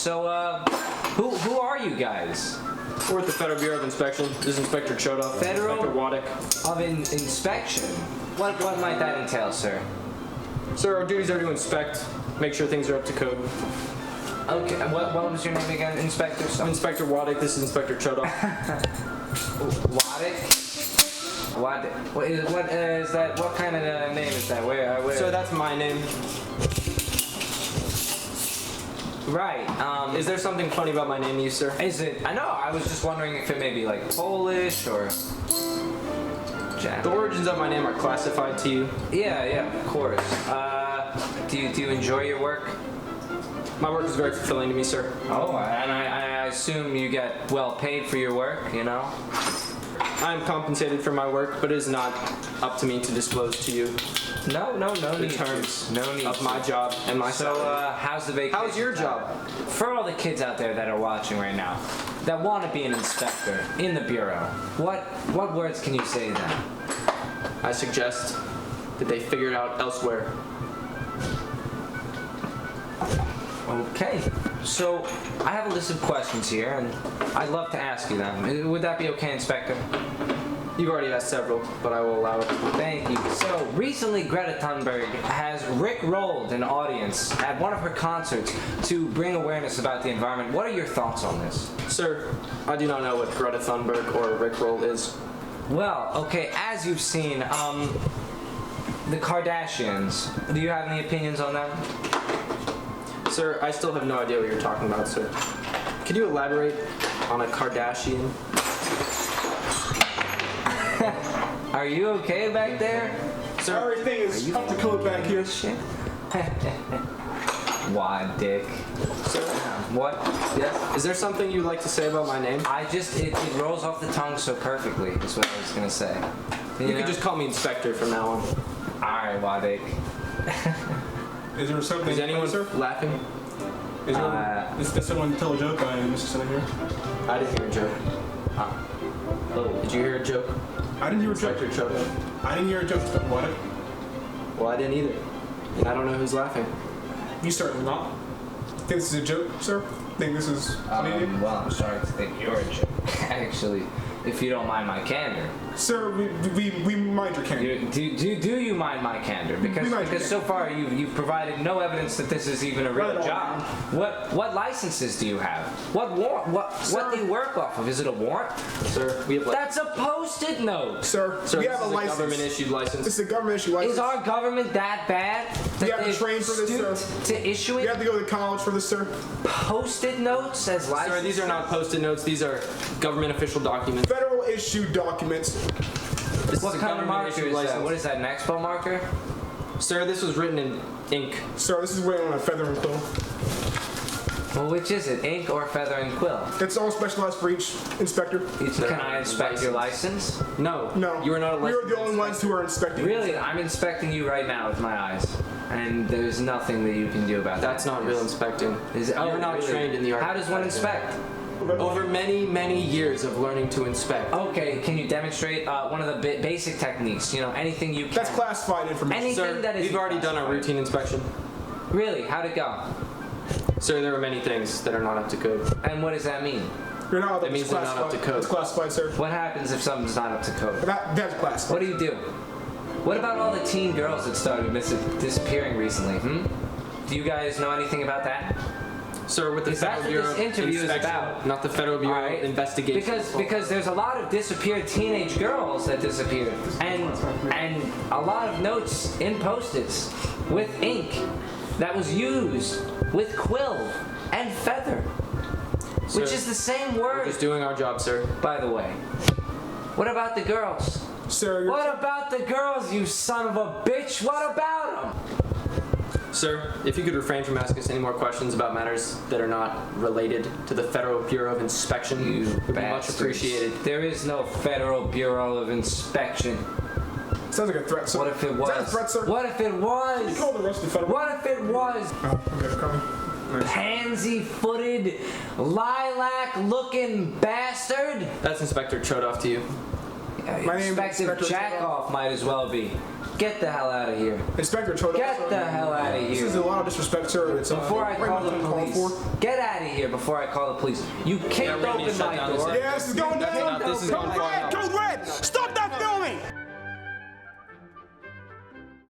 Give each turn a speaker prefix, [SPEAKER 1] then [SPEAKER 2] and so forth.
[SPEAKER 1] So, who are you guys?
[SPEAKER 2] We're at the Federal Bureau of Inspection. This is Inspector Chodeoff.
[SPEAKER 1] Federal
[SPEAKER 2] Inspector Wadick.
[SPEAKER 1] Of inspection? What might that entail, sir?
[SPEAKER 2] Sir, our duties are to inspect, make sure things are up to code.
[SPEAKER 1] Okay, what was your name again, Inspector?
[SPEAKER 2] I'm Inspector Wadick. This is Inspector Chodeoff.
[SPEAKER 1] Wadick? What is that? What kind of name is that? Where?
[SPEAKER 2] Sir, that's my name.
[SPEAKER 1] Right.
[SPEAKER 2] Is there something funny about my name to you, sir?
[SPEAKER 1] Is it? I know. I was just wondering if it may be like Polish or Japanese.
[SPEAKER 2] The origins of my name are classified to you.
[SPEAKER 1] Yeah, of course. Do you enjoy your work?
[SPEAKER 2] My work is very fulfilling to me, sir.
[SPEAKER 1] Oh, and I assume you get well paid for your work, you know?
[SPEAKER 2] I am compensated for my work, but it is not up to me to disclose to you
[SPEAKER 1] No
[SPEAKER 2] the
[SPEAKER 1] need
[SPEAKER 2] terms
[SPEAKER 1] to. No need
[SPEAKER 2] of
[SPEAKER 1] to.
[SPEAKER 2] my job and my
[SPEAKER 1] So,
[SPEAKER 2] salary.
[SPEAKER 1] how's the vacation?
[SPEAKER 2] How's your job?
[SPEAKER 1] For all the kids out there that are watching right now, that want to be an inspector in the bureau, what words can you say to them?
[SPEAKER 2] I suggest that they figure it out elsewhere.
[SPEAKER 1] Okay, so I have a list of questions here, and I'd love to ask you them. Would that be okay, Inspector?
[SPEAKER 2] You've already asked several, but I will allow it.
[SPEAKER 1] Thank you. So, recently Greta Thunberg has rickrolled an audience at one of her concerts to bring awareness about the environment. What are your thoughts on this?
[SPEAKER 2] Sir, I do not know what Greta Thunberg or Rickroll is.
[SPEAKER 1] Well, okay, as you've seen, the Kardashians, do you have any opinions on them?
[SPEAKER 2] Sir, I still have no idea what you're talking about, sir. Could you elaborate on a Kardashian?
[SPEAKER 1] Are you okay back there?
[SPEAKER 2] Sir,
[SPEAKER 3] everything is up to code back here.
[SPEAKER 1] Shit. Wadick.
[SPEAKER 2] Sir,
[SPEAKER 1] What?
[SPEAKER 2] yes? Is there something you'd like to say about my name?
[SPEAKER 1] It rolls off the tongue so perfectly, is what I was gonna say.
[SPEAKER 2] You
[SPEAKER 1] know?
[SPEAKER 2] could just call me Inspector from now on.
[SPEAKER 1] Alright, Wadick.
[SPEAKER 3] Is there something?
[SPEAKER 2] Is anyone
[SPEAKER 3] sir?
[SPEAKER 2] laughing?
[SPEAKER 3] Is there? Does someone tell a joke? I am sitting here.
[SPEAKER 2] I didn't hear a joke.
[SPEAKER 1] Oh.
[SPEAKER 2] Did you hear a joke?
[SPEAKER 3] I didn't hear a joke.
[SPEAKER 2] Inspector Chodeoff.
[SPEAKER 3] I didn't hear a joke. What?
[SPEAKER 2] Well, I didn't either. And I don't know who's laughing.
[SPEAKER 3] You certainly not. Think this is a joke, sir? Think this is funny?
[SPEAKER 1] Well, I'm sorry to think you're a joke. Actually, if you don't mind my candor.
[SPEAKER 3] Sir, we mind your candor.
[SPEAKER 1] Do you mind my candor? Because so far you've provided no evidence that this is even a real
[SPEAKER 3] Right on.
[SPEAKER 1] job. What licenses do you have? What warrant? What do you work off of? Is it a warrant?
[SPEAKER 2] Sir, we have
[SPEAKER 1] That's a Post-it note.
[SPEAKER 3] Sir, we have a license.
[SPEAKER 2] government-issued license.
[SPEAKER 3] This is a government-issued license.
[SPEAKER 1] Is our government that bad?
[SPEAKER 3] We
[SPEAKER 1] That
[SPEAKER 3] have to
[SPEAKER 1] they've
[SPEAKER 3] train for this, sir.
[SPEAKER 1] stooped to issuing
[SPEAKER 3] We have to go to college for this, sir.
[SPEAKER 1] Post-it notes as licenses?
[SPEAKER 2] Sir, these are not Post-it notes. These are government official documents.
[SPEAKER 3] Federal issued documents.
[SPEAKER 2] This
[SPEAKER 1] What
[SPEAKER 2] is a
[SPEAKER 1] kind of marker
[SPEAKER 2] government-issued
[SPEAKER 1] is that?
[SPEAKER 2] license.
[SPEAKER 1] What is that, an expo marker?
[SPEAKER 2] Sir, this was written in ink.
[SPEAKER 3] Sir, this is written on a feather and quill.
[SPEAKER 1] Well, which is it, ink or feather and quill?
[SPEAKER 3] It's all specialized for each inspector.
[SPEAKER 1] Can I inspect your license?
[SPEAKER 2] No.
[SPEAKER 3] No.
[SPEAKER 2] You are not a
[SPEAKER 3] We are
[SPEAKER 2] licensed
[SPEAKER 3] the only ones who are inspecting.
[SPEAKER 1] Really, I'm inspecting you right now with my eyes, and there's nothing that you can do about
[SPEAKER 2] That's
[SPEAKER 1] that.
[SPEAKER 2] not real inspecting. You're not
[SPEAKER 1] really?
[SPEAKER 2] trained in the art.
[SPEAKER 1] How does one inspect?
[SPEAKER 2] Over many, many years of learning to inspect.
[SPEAKER 1] Okay, can you demonstrate one of the basic techniques? You know, anything you can.
[SPEAKER 3] That's classified information.
[SPEAKER 1] Anything
[SPEAKER 2] Sir,
[SPEAKER 1] that is
[SPEAKER 2] we've already done our
[SPEAKER 1] classified.
[SPEAKER 2] routine inspection.
[SPEAKER 1] Really? How'd it go?
[SPEAKER 2] Sir, there are many things that are not up to code.
[SPEAKER 1] And what does that mean?
[SPEAKER 3] You're not.
[SPEAKER 2] That means they're not up to code.
[SPEAKER 3] It's classified, sir.
[SPEAKER 1] What happens if something's not up to code?
[SPEAKER 3] That's classified.
[SPEAKER 1] What do you do? What about all the teen girls that started disappearing recently? Do you guys know anything about that?
[SPEAKER 2] Sir, with the
[SPEAKER 1] Is that
[SPEAKER 2] Federal
[SPEAKER 1] what
[SPEAKER 2] Bureau
[SPEAKER 1] this
[SPEAKER 2] of
[SPEAKER 1] interview is
[SPEAKER 2] Inspection,
[SPEAKER 1] about?
[SPEAKER 2] not the Federal Bureau
[SPEAKER 1] All right.
[SPEAKER 2] of Investigation.
[SPEAKER 1] Because there's a lot of disappeared teenage girls that disappeared, and a lot of notes in Post-its with ink that was used with quill and feather, which
[SPEAKER 2] Sir,
[SPEAKER 1] is the same
[SPEAKER 2] We're
[SPEAKER 1] word,
[SPEAKER 2] just doing our job, sir.
[SPEAKER 1] by the way. What about the girls?
[SPEAKER 3] Sir, you're-
[SPEAKER 1] What about the girls, you son of a bitch? What about them?
[SPEAKER 2] Sir, if you could refrain from asking us any more questions about matters that are not related to the Federal Bureau of Inspection,
[SPEAKER 1] You
[SPEAKER 2] would be much
[SPEAKER 1] bastards.
[SPEAKER 2] appreciated.
[SPEAKER 1] There is no Federal Bureau of Inspection.
[SPEAKER 3] Sounds like a threat, sir.
[SPEAKER 1] What if it
[SPEAKER 3] Is that a
[SPEAKER 1] was?
[SPEAKER 3] threat, sir?
[SPEAKER 1] What if it
[SPEAKER 3] Can you
[SPEAKER 1] was?
[SPEAKER 3] call the rest of the federal?
[SPEAKER 1] What if it was?
[SPEAKER 3] Oh, okay, coming. Nice.
[SPEAKER 1] Pansy-footed, lilac-looking bastard?
[SPEAKER 2] That's Inspector Chodeoff to you.
[SPEAKER 3] My name is
[SPEAKER 1] Inspector
[SPEAKER 3] Inspector
[SPEAKER 1] Jackoff might as well be. Get the hell out of here.
[SPEAKER 3] Inspector chodeoff.
[SPEAKER 1] Get the hell out of
[SPEAKER 3] This is a
[SPEAKER 1] here.
[SPEAKER 3] lot of disrespect, sir. It's
[SPEAKER 1] Before I
[SPEAKER 3] very
[SPEAKER 1] call
[SPEAKER 3] much
[SPEAKER 1] the
[SPEAKER 3] uncalled
[SPEAKER 1] police.
[SPEAKER 3] for.
[SPEAKER 1] Get out of here before I call the police. You kicked
[SPEAKER 2] we're gonna need
[SPEAKER 1] open
[SPEAKER 2] to shut
[SPEAKER 1] my
[SPEAKER 2] down this
[SPEAKER 1] door.
[SPEAKER 2] area.
[SPEAKER 3] Yeah, this is going
[SPEAKER 2] That's
[SPEAKER 3] down.
[SPEAKER 2] enough. This is going far.